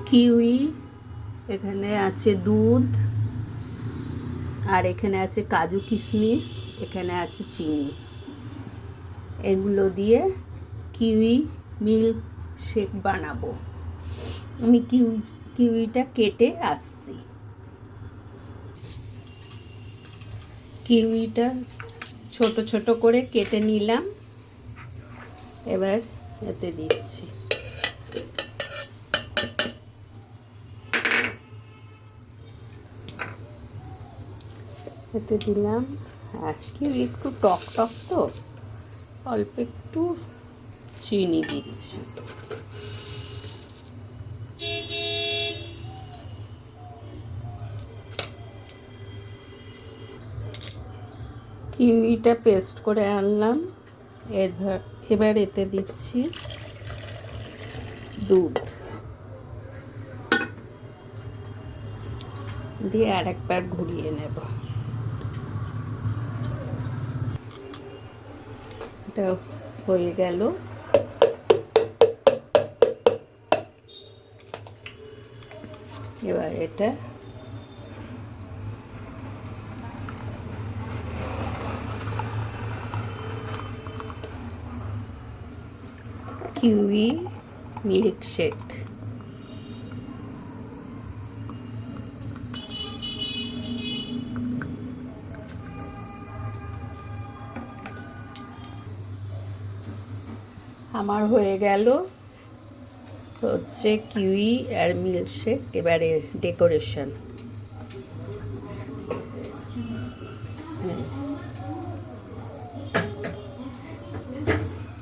Kiwi, এখানে আছে দুধ, আর এখানে আছে কাজু কিশমিশ, এখানে আছে চিনি। এগুলো দিয়ে কিউই মিল্ক শেক বানাবো। আমি কিউইটা কেটে আসছি। কিউইটা ছোট ছোট করে কেটে নিলাম, এবার এতে দিচ্ছি। এতে দিলাম, আর কিউই একটু টক টক তো, অল্প একটু চিনি দিচ্ছি। কিউইটা পেস্ট করে আনলাম, এবার এতে দিচ্ছি দুধ, দিয়ে আরেকবার ঘুরিয়ে নেব। এটা হয়ে গেল। এবার এটা কিউই মিল্ক শেক। আমার হয়ে গেল হচ্ছে কিউই আর মিল্ক শেক। এবারে ডেকোরেশন।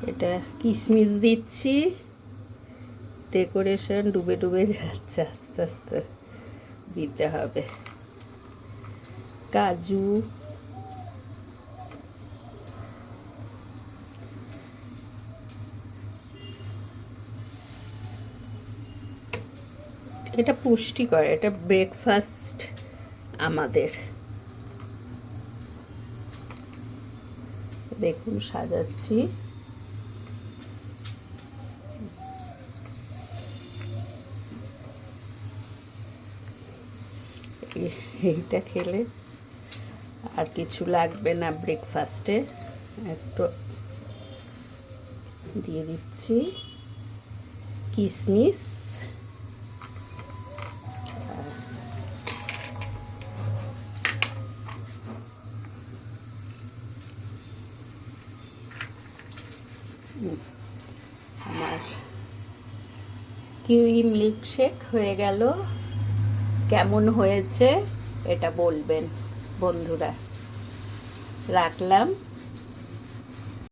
এটা কিশমিশ দিচ্ছি, ডেকোরেশন ডুবে ডুবে যাচ্ছে, আস্তে আস্তে দিতে হবে। কাজু, এটা পুষ্টিকর, এটা ব্রেকফাস্ট আমাদের। দেখুন সাজাচ্ছি। এইটা খেলে আর কিছু লাগবে না ব্রেকফাস্টে। একটু দিয়ে দিচ্ছি কিশমিশ, আমার কিউই মিল্ক শেক হয়ে গেল। কেমন হয়েছে এটা বলবেন বন্ধুরা। রাখলাম।